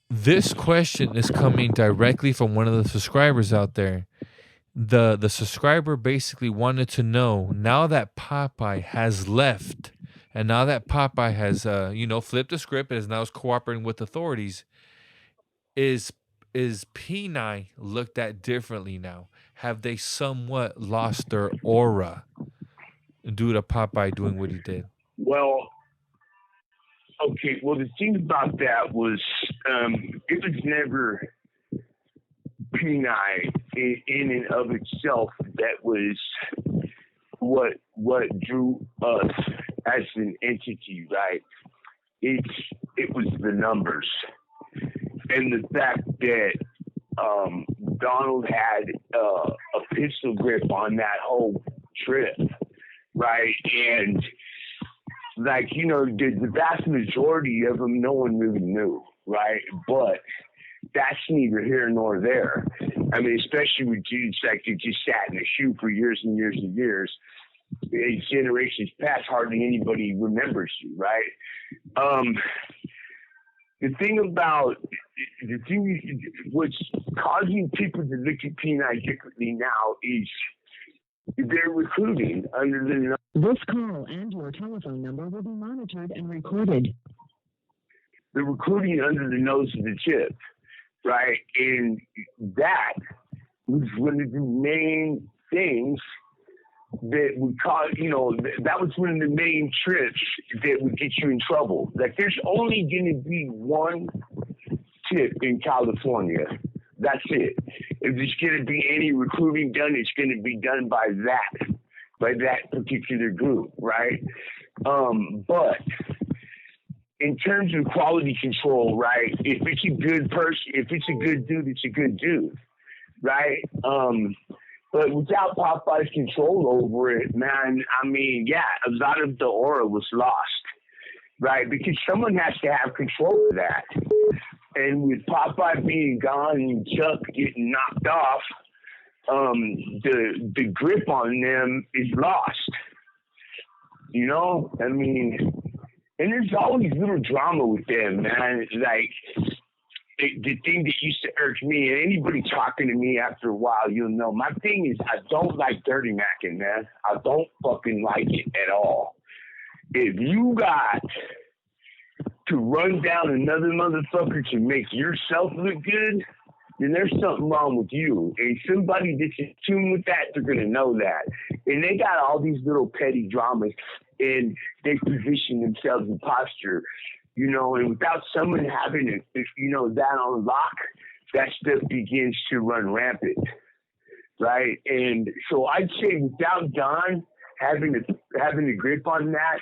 This question is coming directly from one of the subscribers out there. The subscriber basically wanted to know, now that Popeye has left, and now that Popeye has flipped the script and is now cooperating with authorities, is P9 looked at differently now? Have they somewhat lost their aura due to Popeye doing what he did? Well, okay. Well, the thing about that was, it was never P9 in and of itself that was what drew us as an entity, right? It was the numbers and the fact that Donald had a pistol grip on that whole trip, right? And like the vast majority of them, no one really knew, right? But that's neither here nor there. I mean, especially with dudes like that just sat in a shoe for years and years and years. As generations pass, hardly anybody remembers you, right? Um, the thing about what's causing people to look at P9 differently now is they're recruiting under the. This call and your telephone number will be monitored and recorded. They're recruiting under the nose of the chip, right? And that was one of the main things that would cause, that was one of the main trips that would get you in trouble. Like, there's only going to be one tip in California. That's it. If there's going to be any recruiting done, it's going to be done by that particular group, right? But in terms of quality control, right? If it's a good person, if it's a good dude, it's a good dude, right? But without Popeye's control over it, man, I mean, yeah, a lot of the aura was lost, right? Because someone has to have control of that. And with Popeye being gone and Chuck getting knocked off, the grip on them is lost. I mean, and there's always little drama with them, man. Like, the thing that used to irk me, and anybody talking to me after a while, you'll know, my thing is I don't like dirty macking, man. I don't fucking like it at all. If you got to run down another motherfucker to make yourself look good, then there's something wrong with you. And somebody that's in tune with that, they're going to know that. And they got all these little petty dramas, and they position themselves in posture, and without someone having it, that on lock, that stuff begins to run rampant, right? And so I'd say without Don having a grip on that,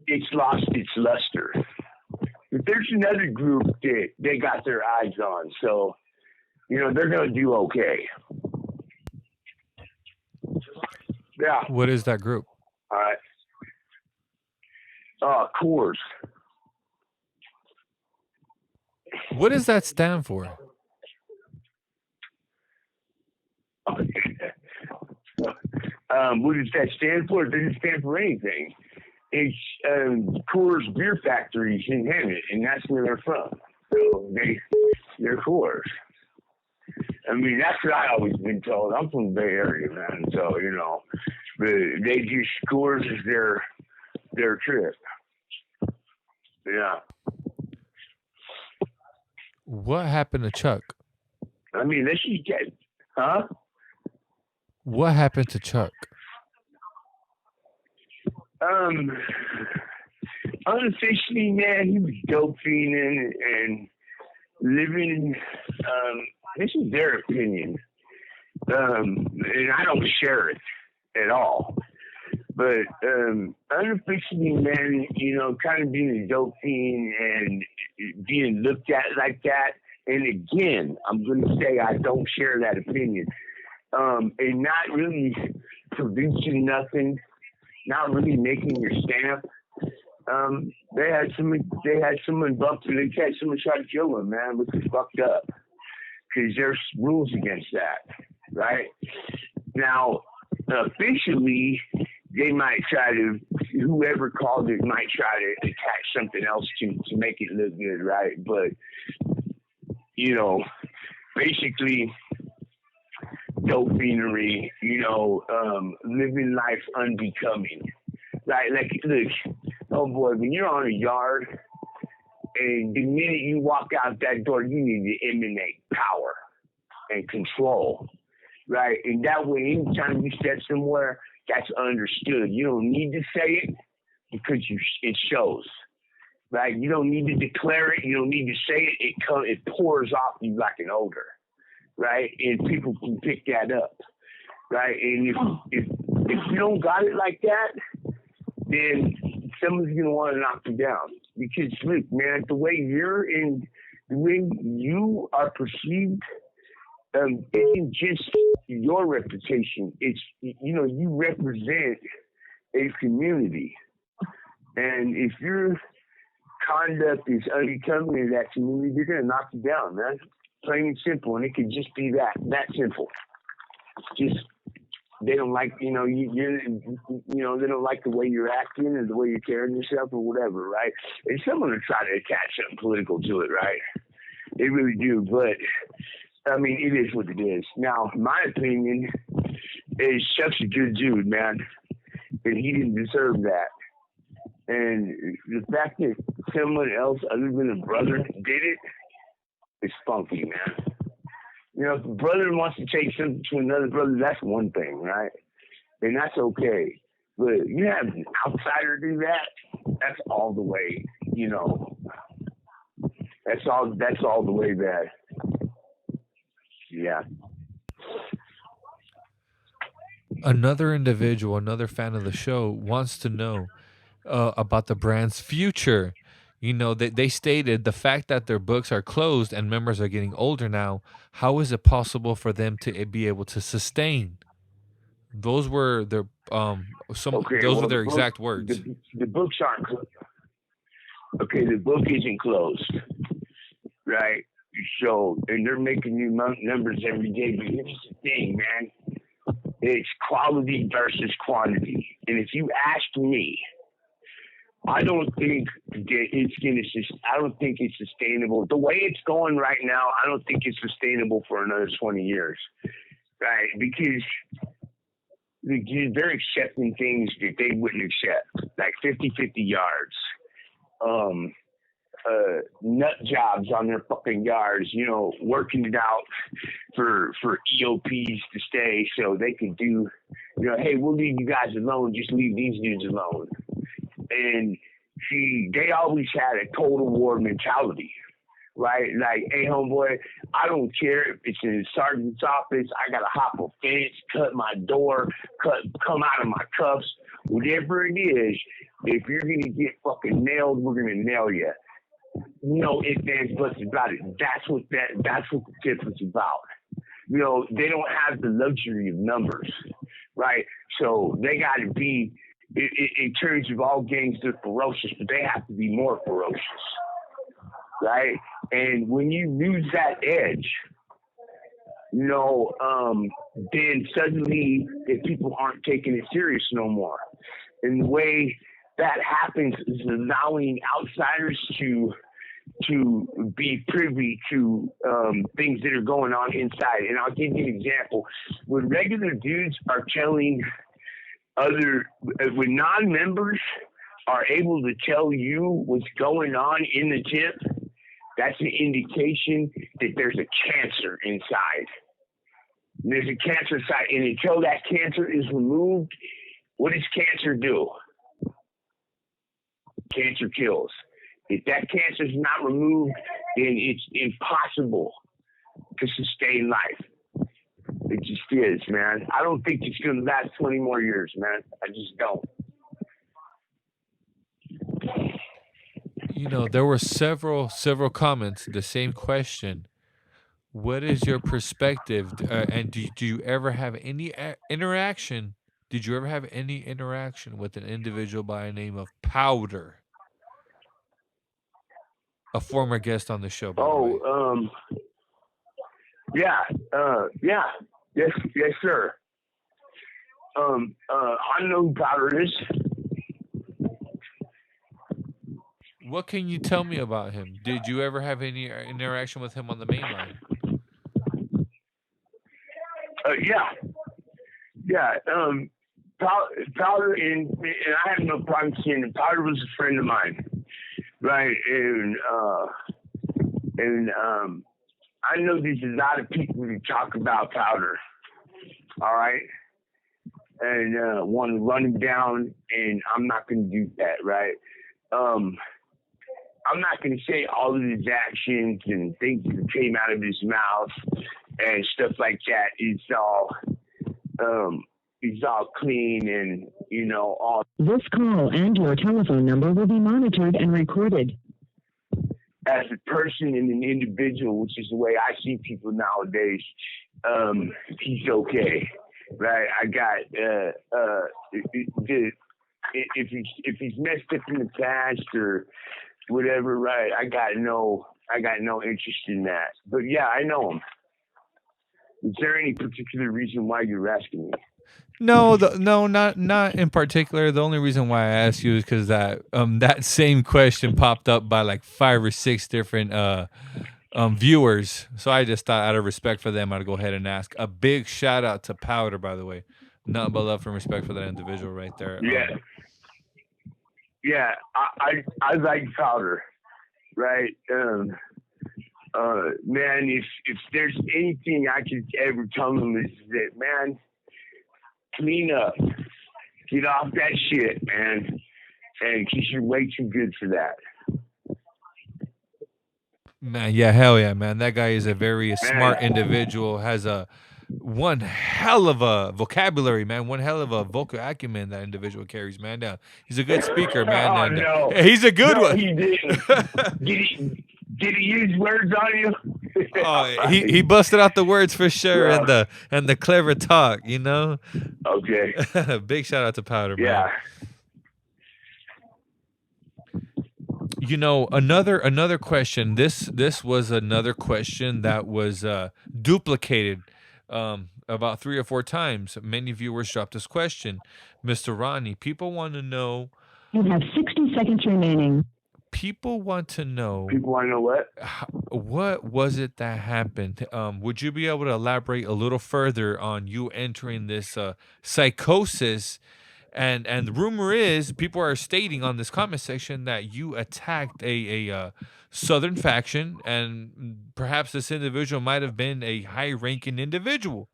it's lost its luster. But there's another group that they got their eyes on, so they're gonna do okay. Yeah. What is that group? All right. Coors. What does that stand for? What does that stand for? It doesn't stand for anything. It's Coors Beer Factories in Hemet, and that's where they're from. So they're Coors. I mean, that's what I always been told. I'm from the Bay Area, man. So but they just Coors is their trip. Yeah. What happened to Chuck? I mean, this is get, huh? What happened to Chuck? Unofficially, man, he was dope fiending and living. This is their opinion, and I don't share it at all. But unofficially, man, kind of being a dope fiend and being looked at like that. And again, I'm going to say I don't share that opinion. And not really producing nothing, not really making your stamp. They had someone bumped and they had someone try to kill him, man, which is fucked up. Because there's rules against that, right? Now, officially, they might try to whoever called it might try to attach something else to make it look good, right? But you know, basically, dope fiendry, living life unbecoming, right? Like, look, oh boy, when you're on a yard, and the minute you walk out that door, you need to emanate power and control, right? And that way, anytime you step somewhere, that's understood. You don't need to say it because it shows, right? You don't need to declare it. You don't need to say it. It pours off you like an odor, right? And people can pick that up, right? And if you don't got it like that, then someone's gonna want to knock you down. Because look, man, the way you are perceived, isn't just your reputation. It's you represent a community, and if your conduct is unbecoming in that community, they're gonna knock you down, man. Plain and simple, and it could just be that simple. Just they don't like they don't like the way you're acting or the way you're carrying yourself or whatever, right? And someone will try to attach something political to it, right? They really do, but I mean, it is what it is. Now, my opinion is Chuck's a good dude, man, and he didn't deserve that. And the fact that someone else other than a brother did it is funky, man. If a brother wants to take something to another brother, that's one thing, right? And that's okay. But you have an outsider do that, that's all the way, that's all the way bad. Yeah. Another individual, another fan of the show, wants to know about the brand's future. They stated the fact that their books are closed and members are getting older now. How is it possible for them to be able to sustain? Those were their Okay. Those were Well, their exact words. the books aren't okay. The book isn't closed, right? So, and they're making new numbers every day. But here's the thing, man. It's quality versus quantity. And if you ask me, I don't think I don't think it's sustainable. The way it's going right now, I don't think it's sustainable for another 20 years, right? Because they're accepting things that they wouldn't accept, like 50-50 yards, nut jobs on their fucking yards, working it out for EOPs to stay so they could do, hey, we'll leave you guys alone, just leave these dudes alone. And they always had a total war mentality, right? Like, hey, homeboy, I don't care if it's in the sergeant's office, I got to hop a fence, cut my door, come out of my cuffs, whatever it is. If you're going to get fucking nailed, we're going to nail you. No ifs, ands, buts about it. That's what the tip is about. They don't have the luxury of numbers, right? So they got to be, in terms of all gangs, they're ferocious, but they have to be more ferocious, right? And when you lose that edge, then suddenly if people aren't taking it serious no more. And the way that happens is allowing outsiders to be privy to things that are going on inside. And I'll give you an example. When regular dudes are telling when non-members are able to tell you what's going on in the tip, that's an indication that there's a cancer inside. There's a cancer inside, and until that cancer is removed, what does cancer do? Cancer kills. If that cancer is not removed, then it's impossible to sustain life. It just is, man. I don't think it's going to last 20 more years, man. I just don't. There were several comments, the same question. What is your perspective? And do you ever have any interaction? Did you ever have any interaction with an individual by the name of Powder? A former guest on the show, by the way. Yeah, yes, sir. I know who Powder is. What can you tell me about him? Did you ever have any interaction with him on the main line? Yeah, yeah. Powder and I have no problem saying it. Powder was a friend of mine, right? And I know there's a lot of people who talk about Powder, all right, and want to run him down, and I'm not going to do that, right? Um, I'm not going to say all of his actions and things that came out of his mouth and stuff like that. Um, it's all clean and all. This call and your telephone number will be monitored and recorded. As a person and an individual, which is the way I see people nowadays, he's okay, right? I got if he's messed up in the past or whatever, right? I got no interest in that. But yeah, I know him. Is there any particular reason why you're asking me? No, no, not in particular. The only reason why I asked you is because that same question popped up by like 5 or 6 different viewers. So I just thought, out of respect for them, I'd go ahead and ask. A big shout out to Powder, by the way. Nothing but love and respect for that individual right there. Yeah, yeah. I like Powder, right? Man, if there's anything I could ever tell him is that, man, clean up, get off that shit, man, and because you're way too good for that. Man, yeah, hell yeah, man. That guy is a very smart Man, individual. Has a one hell of a vocabulary, man. One hell of a vocal acumen that individual carries, man. Down. He's a good speaker, man, oh and no, he's a good no, one. he didn't. Did he use words on you? Oh, he busted out the words for sure, Yeah. and the clever talk, you know. Okay. Big shout out to Powder, man. Yeah. You know, another question. This was another question that was duplicated about 3 or 4 times. Many viewers dropped this question, Mr. Ronnie. People want to know. You have 60 seconds remaining. People want to know. People want to know what? What was it that happened? Would you be able to elaborate a little further on you entering this psychosis? And the rumor is, people are stating on this comment section that you attacked a southern faction, and perhaps this individual might have been a high-ranking individual.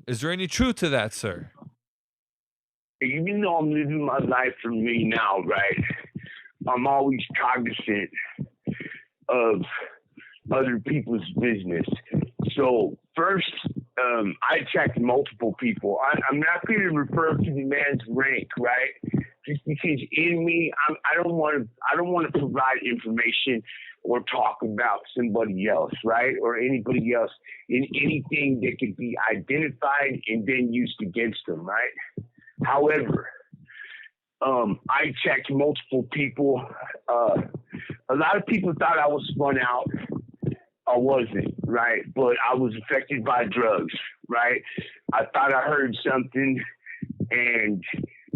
Is there any truth to that, sir? Even though I'm living my life for me now, right? I'm always cognizant of other people's business. So first, I attacked multiple people. I'm not going to refer to the man's rank, right? Just because in me, I don't want to provide information or talk about somebody else, right, or anybody else in anything that could be identified and then used against them, right? However, I checked multiple people. A lot of people thought I was spun out. I wasn't, right? But I was affected by drugs, right? I thought I heard something, and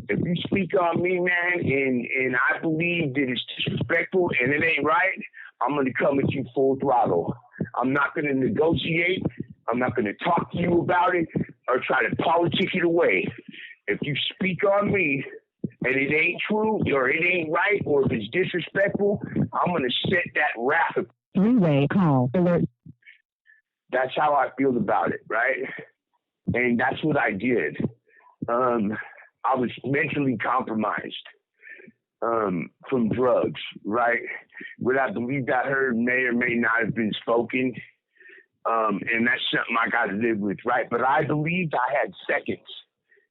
if you speak on me, man, and I believe that it's disrespectful and it ain't right, I'm gonna come at you full throttle. I'm not gonna negotiate. I'm not gonna talk to you about it or try to politic it away. If you speak on me and it ain't true or it ain't right or if it's disrespectful, I'm gonna set that wrath. Three-way call alert. That's how I feel about it, right? And that's what I did. I was mentally compromised from drugs, right? What I believe I heard may or may not have been spoken, and that's something I got to live with, right? But I believed I had seconds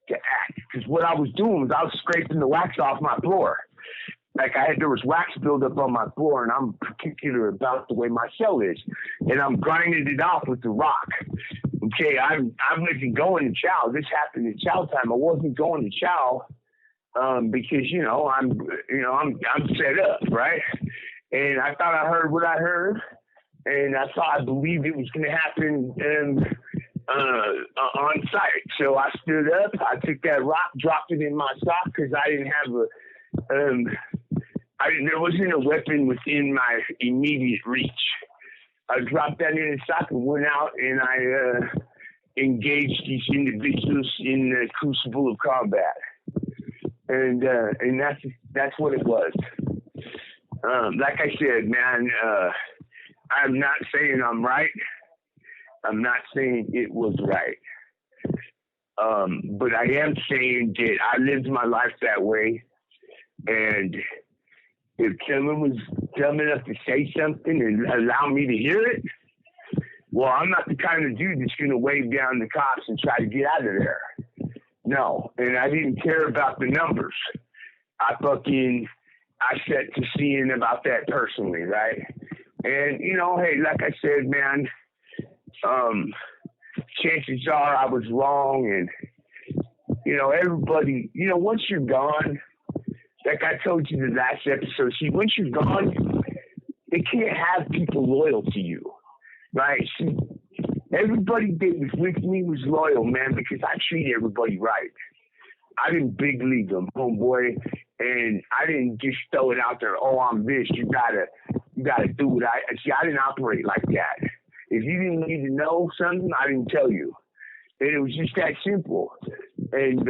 to act because what I was doing was I was scraping the wax off my floor. Like there was wax buildup on my floor, and I'm particular about the way my cell is, and I'm grinding it off with the rock. Okay, I wasn't going to chow. This happened at chow time. I wasn't going to chow because I'm set up, right? And I thought I heard what I heard, and I believed it was going to happen on site. So I stood up. I took that rock, dropped it in my sock because I there wasn't a weapon within my immediate reach. I dropped that in a sock and went out and I engaged these individuals in the crucible of combat, and that's what it was. Like I said, man, I'm not saying I'm right. I'm not saying it was right. But I am saying that I lived my life that way, and if someone was dumb enough to say something and allow me to hear it, well, I'm not the kind of dude that's going to wave down the cops and try to get out of there. No, and I didn't care about the numbers. I set to seeing about that personally, right? And, you know, hey, like I said, man, chances are I was wrong. And, you know, everybody, you know, once you're gone, like I told you the last episode, see, once you're gone, they can't have people loyal to you, right? See, everybody that was with me was loyal, man, because I treat everybody right. I didn't big league them, homeboy, and I didn't just throw it out there. Oh, I'm this. You gotta do what I didn't operate like that. If you didn't need to know something, I didn't tell you, and it was just that simple. And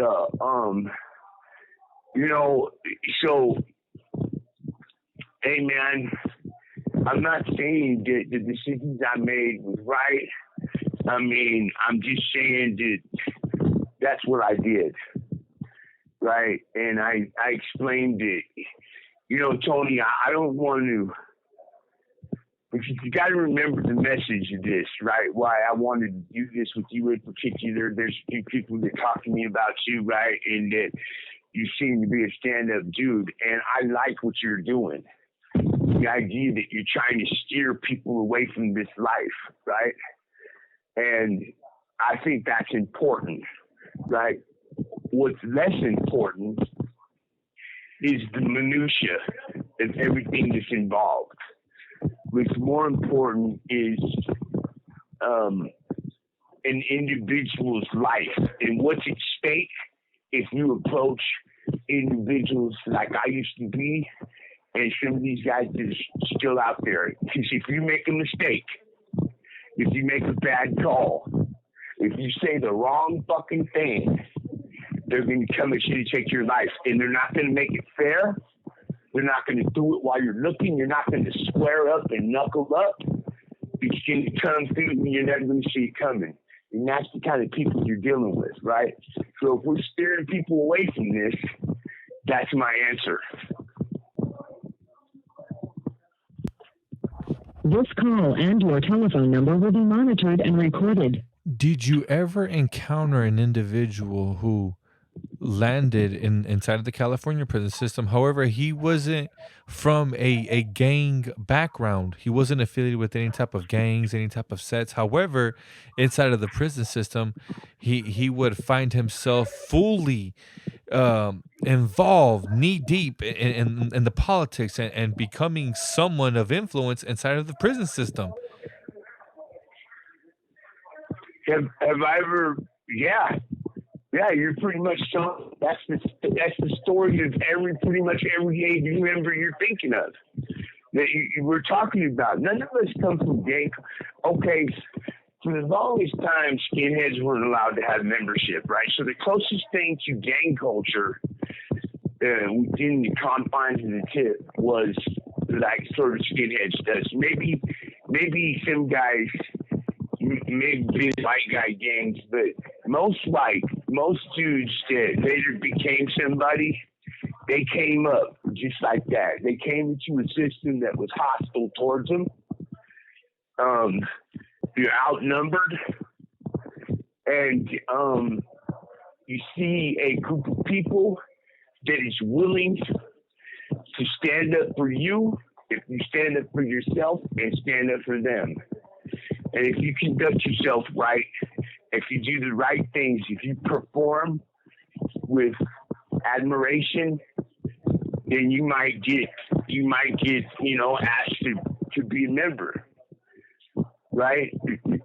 you know, so hey, man, I'm not saying that the decisions I made was right. I mean, I'm just saying that that's what I did. Right, and I explained it. You know, Tony, I don't want to, because you got to remember the message of this, right? Why I wanted to do this with you in particular. There's a few people that talk to me about you, right? And that you seem to be a stand-up dude, and I like what you're doing. The idea that you're trying to steer people away from this life, right? And I think that's important, right? What's less important is the minutia of everything that's involved. What's more important is an individual's life and what's at stake if you approach individuals like I used to be and some of these guys that are still out there. Because if you make a mistake, if you make a bad call, if you say the wrong fucking thing, they're going to come at you to take your life, and they're not going to make it fair. They're not going to do it while you're looking. You're not going to square up and knuckle up. It's going to come through, and you're never going to see it coming. And that's the kind of people you're dealing with, right? So if we're steering people away from this, that's my answer. This call and your telephone number will be monitored and recorded. Did you ever encounter an individual who landed inside of the California prison system? However, he wasn't from a gang background. He wasn't affiliated with any type of gangs, any type of sets. However, inside of the prison system, he would find himself fully involved, knee deep in the politics and becoming someone of influence inside of the prison system. Have I ever? Yeah, you're pretty much telling. That's the story of pretty much every gang member you're thinking of that you were talking about. None of us come from gang. Okay, for the longest time, skinheads weren't allowed to have membership, right? So the closest thing to gang culture within the confines of the tip was like sort of skinheads does. Maybe some guys. Maybe white guy gangs, but most dudes that later became somebody, they came up just like that. They came into a system that was hostile towards them. You're outnumbered, and you see a group of people that is willing to stand up for you if you stand up for yourself and stand up for them. And if you conduct yourself right, if you do the right things, if you perform with admiration, then you might get, asked to be a member, right?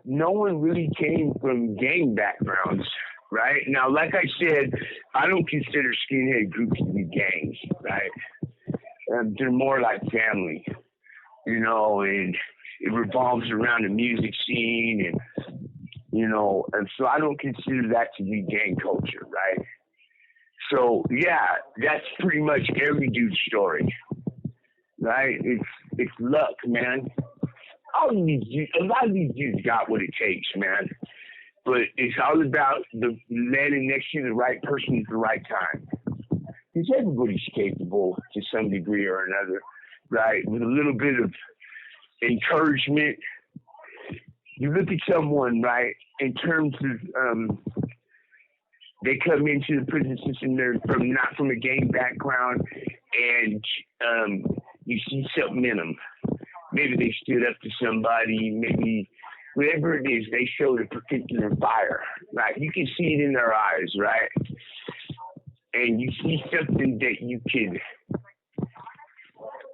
No one really came from gang backgrounds, right? Now, like I said, I don't consider skinhead groups to be gangs, right? they're more like family, you know, and it revolves around the music scene, and you know, and so I don't consider that to be gang culture, right? So yeah, that's pretty much every dude's story, right? It's luck, man. All of these dudes, a lot of these dudes got what it takes, man. But it's all about the landing next to the right person at the right time. Because everybody's capable to some degree or another, right? With a little bit of encouragement. You look at someone, right, in terms of they come into the prison system, they're not from a gang background, and you see something in them. Maybe they stood up to somebody, maybe whatever it is, they showed a particular fire, right? You can see it in their eyes, right? And you see something that you could,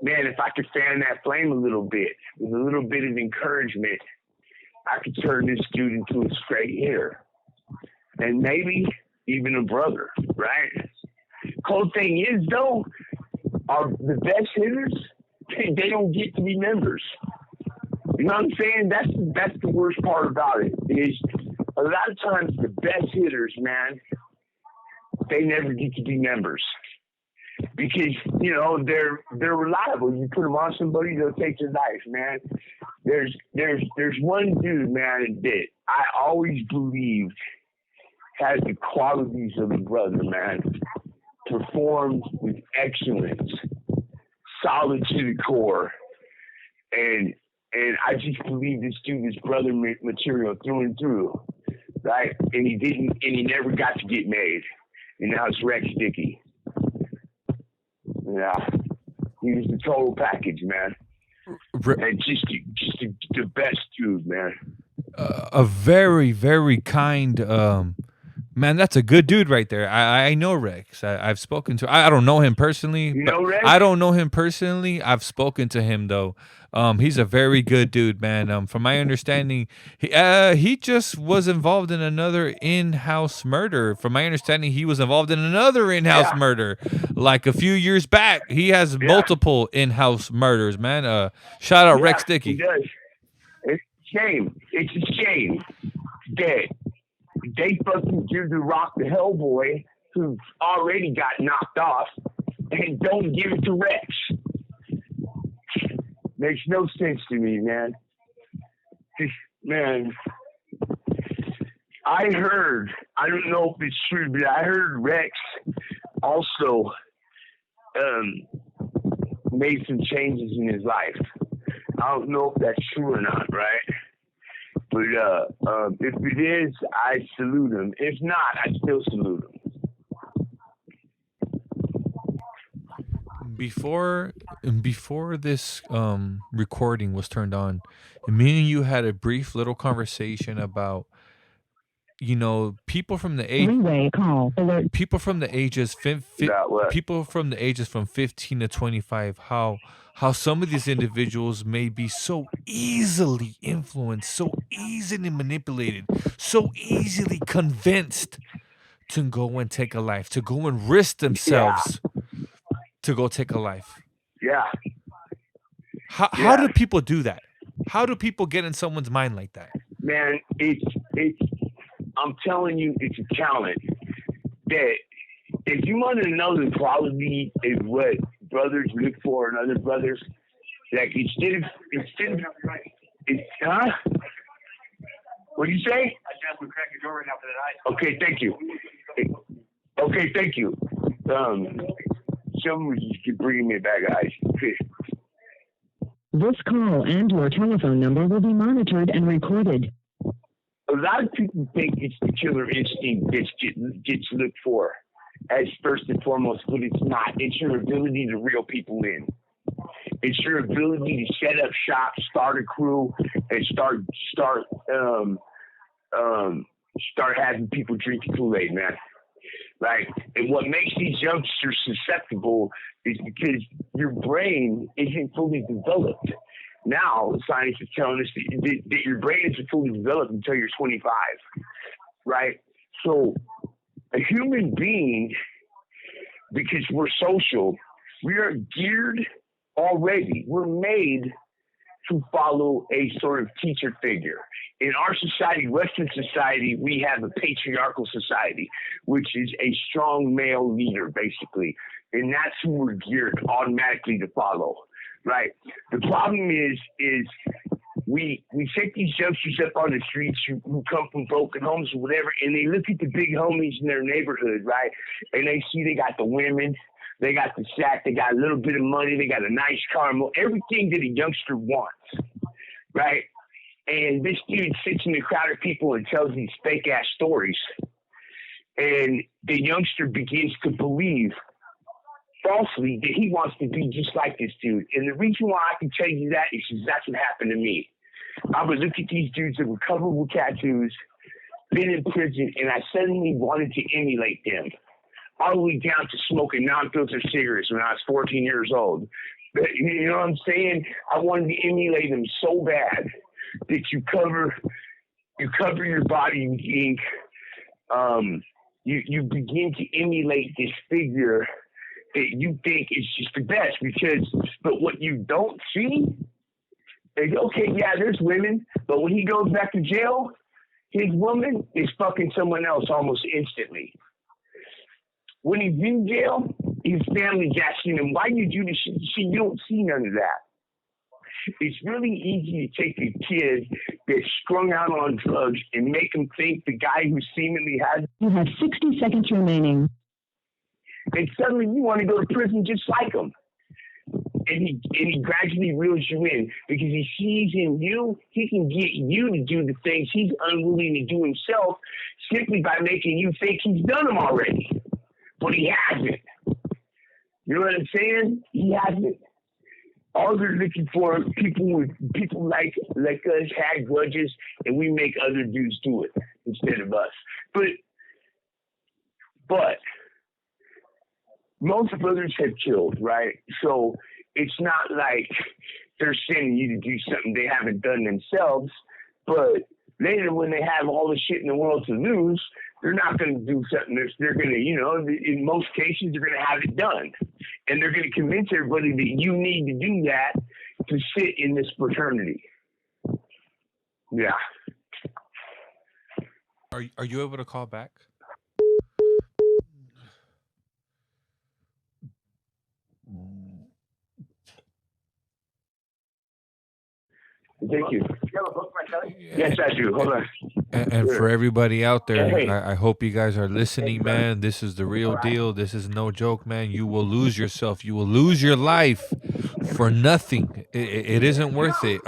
man, if I could fan that flame a little bit, with a little bit of encouragement, I could turn this dude into a straight hitter. And maybe even a brother, right? Cold thing is, though, the best hitters, they don't get to be members. You know what I'm saying? That's the worst part about it, is a lot of times the best hitters, man, they never get to be members. Because, you know, they're reliable. You put them on somebody, they'll take their life, man. There's one dude, man, that I always believed has the qualities of a brother, man. Performed with excellence, solid to the core, and I just believe this dude is brother material through and through, right? And he never got to get made, and now it's Rex Dickey. Yeah, he was the total package, man, and just the best dude, man. A very, very kind man. That's a good dude right there. I know Rex. I've spoken to. I don't know him personally. You know Rex? I don't know him personally. I've spoken to him though. He's a very good dude, man. From my understanding, he just was involved in another in-house murder. From my understanding, he was involved in another in-house murder, like a few years back. He has multiple in-house murders, man. Shout out Rex Dickey. He does. It's a shame. It's a shame that they fucking give the rock to Hellboy, who already got knocked off, and don't give it to Rex. Makes no sense to me, man. Man, I heard, I don't know if it's true, but I heard Rex also made some changes in his life. I don't know if that's true or not, right? But if it is, I salute him. If not, I still salute him. Before this recording was turned on, me and you had a brief little conversation about, you know, people from the age Three-way call alert. people from the ages people from the ages from 15 to 25, how some of these individuals may be so easily influenced, so easily manipulated, so easily convinced to go and take a life, to go and risk themselves to go take a life. Yeah. How do people do that? How do people get in someone's mind like that? Man, it's I'm telling you, it's a talent. That if you want to know the quality of what brothers look for in other brothers, like instead of huh? What do you say? I just would crack your door right now for that ice. Okay, thank you. Okay, thank you. Someone just bringing me a bag of ice. This call and your telephone number will be monitored and recorded. A lot of people think it's the killer instinct that gets looked for as first and foremost, but it's not. It's your ability to reel people in. It's your ability to set up shop, start a crew, and start having people drink the Kool-Aid, man. Right? And what makes these youngsters susceptible is because your brain isn't fully developed. Now, science is telling us that your brain isn't fully developed until you're 25, right? So a human being, because we're social, We are geared already. We're made to follow a sort of teacher figure. In our society, Western society, we have a patriarchal society, which is a strong male leader, basically. And that's who we're geared automatically to follow, right? The problem is we take these youngsters up on the streets who come from broken homes or whatever, and they look at the big homies in their neighborhood, right? And they see they got the women, they got the sack, they got a little bit of money, they got a nice car, everything that a youngster wants, right? And this dude sits in the crowd of people and tells these fake-ass stories. And the youngster begins to believe falsely that he wants to be just like this dude. And the reason why I can tell you that is because that's what happened to me. I would look at these dudes that were covered with tattoos, been in prison, and I suddenly wanted to emulate them. All the way down to smoking non-filter cigarettes when I was 14 years old. But, you know what I'm saying? I wanted to emulate them so bad that you cover your body with ink. You begin to emulate this figure that you think is just the best but what you don't see is, okay, yeah, there's women, but when he goes back to jail, his woman is fucking someone else almost instantly. When he's in jail, his family's asking him, why you do this shit? You don't see none of that. It's really easy to take a kid that's strung out on drugs and make him think the guy who seemingly has... You have 60 seconds remaining. And suddenly you want to go to prison just like him. And he gradually reels you in because he sees in you, he can get you to do the things he's unwilling to do himself simply by making you think he's done them already. But he hasn't. You know what I'm saying? He hasn't. All they're looking for people like us had grudges, and we make other dudes do it instead of us. But most brothers have killed, right? So it's not like they're sending you to do something they haven't done themselves. But later, when they have all the shit in the world to lose, they're not going to do something. They're going to, in most cases, they're going to have it done. And they're going to convince everybody that you need to do that to sit in this fraternity. Yeah. Are you able to call back? Thank you. Do you have a book, my son? Yes, I do. Hold on. And for everybody out there, Hey. I hope you guys are listening, man. This is the real deal. This is no joke, man. You will lose yourself. You will lose your life for nothing. It isn't worth it.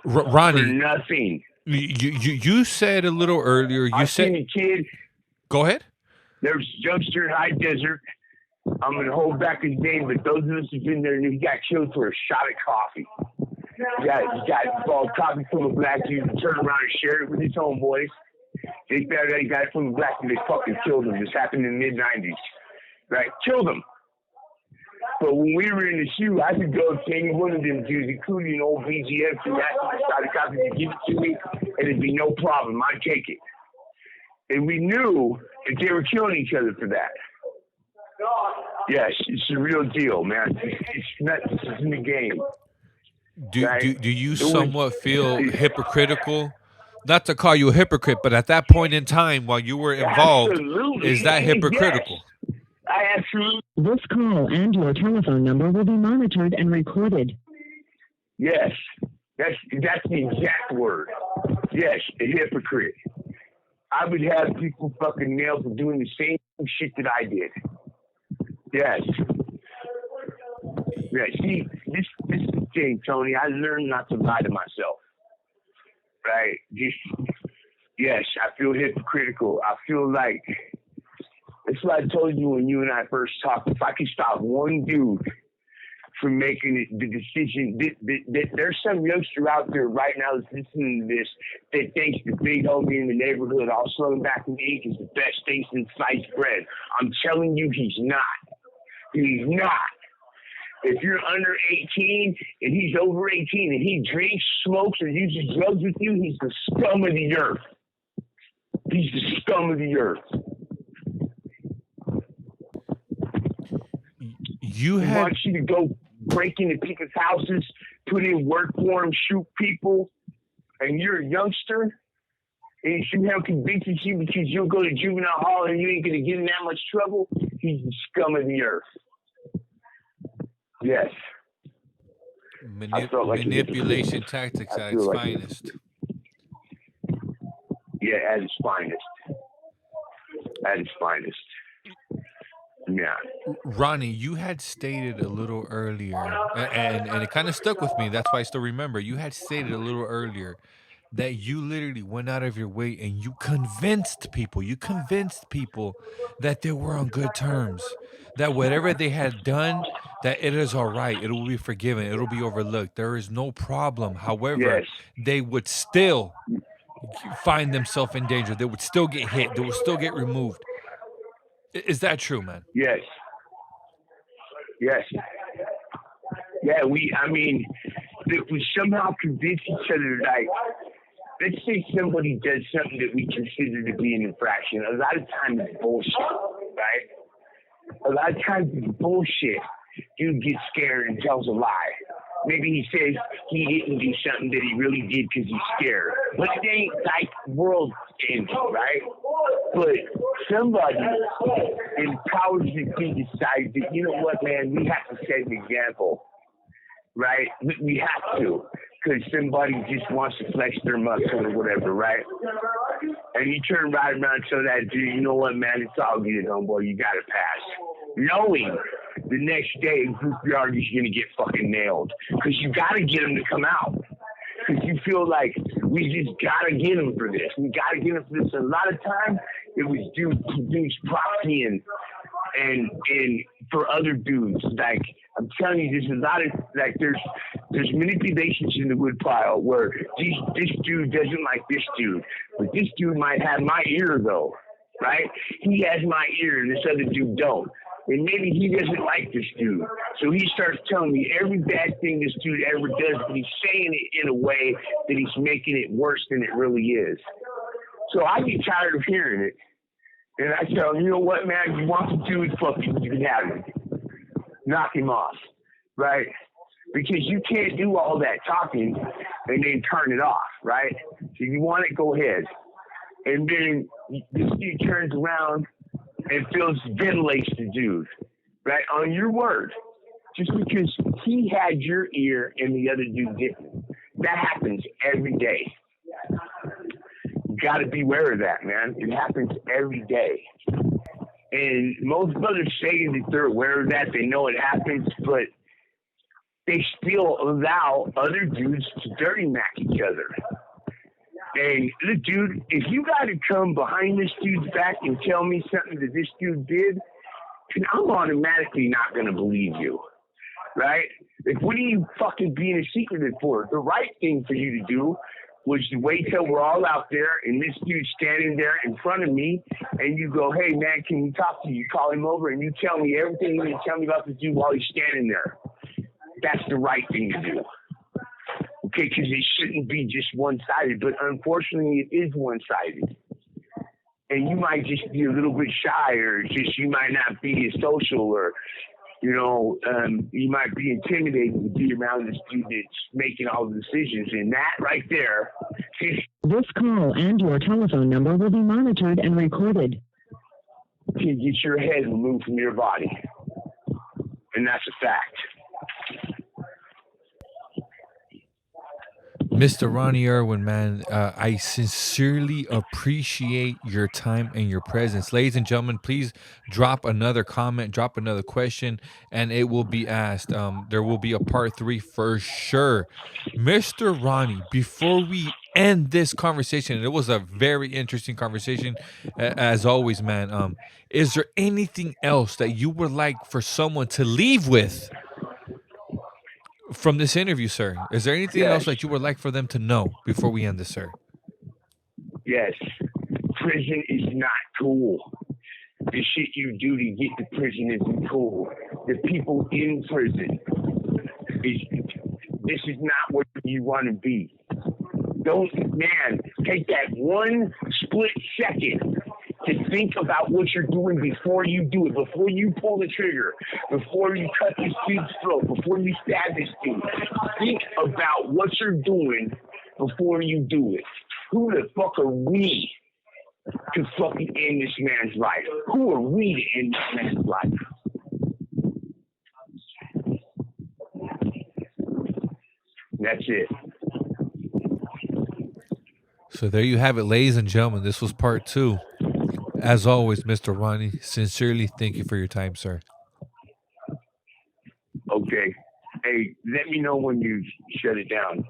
Ronnie, For nothing. you said a little earlier. I seen a kid. Go ahead. There's a youngster in High Desert. I'm going to hold back his name, but those of us who've been there knew he got killed for a shot of coffee. He got bought coffee from a black dude and turned around and shared it with his homeboys. They found out he got it from a black dude. They fucking killed him. This happened in the mid-'90s. Right? Killed him. But when we were in the shoe, I could go to any one of them dudes, including old BGF, and ask him to start a copy to give it to me, and it'd be no problem. I'd take it. And we knew that they were killing each other for that. Yes, it's a real deal, man. It's not, this isn't a game. Do you somewhat feel hypocritical? Not to call you a hypocrite, but at that point in time, while you were involved, Absolutely. is that hypocritical? Yes. I absolutely. This call and your telephone number will be monitored and recorded. Yes, that's the exact word. Yes, a hypocrite. I would have people fucking nailed for doing the same shit that I did. Yes. Yeah, see, this is the thing, Tony. I learned not to lie to myself. Right? Yes, I feel hypocritical. I feel like, that's what I told you when you and I first talked. If I could stop one dude from making the decision, that there's some youngster out there right now that's listening to this that thinks the big homie in the neighborhood all slung back in ink is the best thing since sliced bread. I'm telling you, he's not. He's not. If you're under 18 and he's over 18 and he drinks, smokes, or uses drugs with you, he's the scum of the earth. He's the scum of the earth. You He wants you to go break into people's houses, put in work for him, shoot people, and you're a youngster, and you somehow convinces you because you'll go to juvenile hall and you ain't going to get in that much trouble. He's the scum of the earth. Yes. Manipulation tactics at its finest. Yeah, at its finest. At its finest. Yeah. Ronnie, you had stated a little earlier, and it kind of stuck with me. That's why I still remember. You had stated a little earlier that you literally went out of your way and you convinced people that they were on good terms, that whatever they had done, that it is all right, it will be forgiven, it'll be overlooked, there is no problem. However, Yes. they would still find themselves in danger. They would still get hit. They would still get removed. Is that true, man? Yes. Yes. Yeah, I mean, if we somehow convince each other, like, let's say somebody does something that we consider to be an infraction. A lot of times it's bullshit, right? A lot of times it's bullshit. Dude gets scared and tells a lie. Maybe he says he didn't do something that he really did because he's scared. But it ain't like world ending, right? But somebody in powers that be decides that, you know what, man, we have to set an example, right? We have to, because somebody just wants to flex their muscle or whatever, right? And you turn right around and tell that dude, you know what, man, it's all good, homeboy, you got to pass. Knowing the next day group yard is going to get fucking nailed. Because you got to get them to come out. Because you feel like we just got to get them for this. We got to get them for this. A lot of times, it was dudes proxying and for other dudes. Like, I'm telling you, there's a lot of, like, there's manipulations in the woodpile where this dude doesn't like this dude. But this dude might have my ear, though, right? He has my ear and this other dude don't. And maybe he doesn't like this dude. So he starts telling me every bad thing this dude ever does, but he's saying it in a way that he's making it worse than it really is. So I get tired of hearing it. And I tell him, you know what, man, you want to do it, fuck you, you can have him. Knock him off, right? Because you can't do all that talking and then turn it off, right? So you want it, go ahead. And then this dude turns around and feels ventilates the dude, right? On your word. Just because he had your ear and the other dude didn't. That happens every day. You got to beware of that, man. It happens every day. And most brothers say that they're aware of that. They know it happens, but they still allow other dudes to dirty mac each other. And the dude, if you got to come behind this dude's back and tell me something that this dude did, then I'm automatically not going to believe you, right? Like, what are you fucking being a secretive for? The right thing for you to do was to wait till we're all out there and this dude's standing there in front of me and you go, hey, man, can we talk to you? You call him over and you tell me everything you tell me about the dude while he's standing there. That's the right thing to do. Okay, because it shouldn't be just one-sided, but unfortunately it is one-sided. And you might just be a little bit shy, or just you might not be as social, or, you know, you might be intimidated to be around this dude that's making all the decisions. And that right there. This call and your telephone number will be monitored and recorded. Can get your head removed from your body. And that's a fact. Mr. Ronnie Irwin, man, I sincerely appreciate your time and your presence. Ladies and gentlemen, please drop another comment, drop another question, and it will be asked. There will be a part 3 for sure. Mr. Ronnie, before we end this conversation, and it was a very interesting conversation, as always, man, is there anything else that you would like for someone to leave with from this interview, sir? Is there anything else that you would like for them to know before we end this, sir? Yes. Prison is not cool. The shit you do to get to prison isn't cool. The people in prison, this is not what you want to be. Don't, man, take that one split second to think about what you're doing before you do it, before you pull the trigger, before you cut this dude's throat, before you stab this dude. Think about what you're doing before you do it. Who the fuck are we to fucking end this man's life? Who are we to end this man's life? That's it. So there you have it, ladies and gentlemen. This was part 2. As always, Mr. Ronnie, sincerely thank you for your time, sir. Okay. Hey, let me know when you shut it down.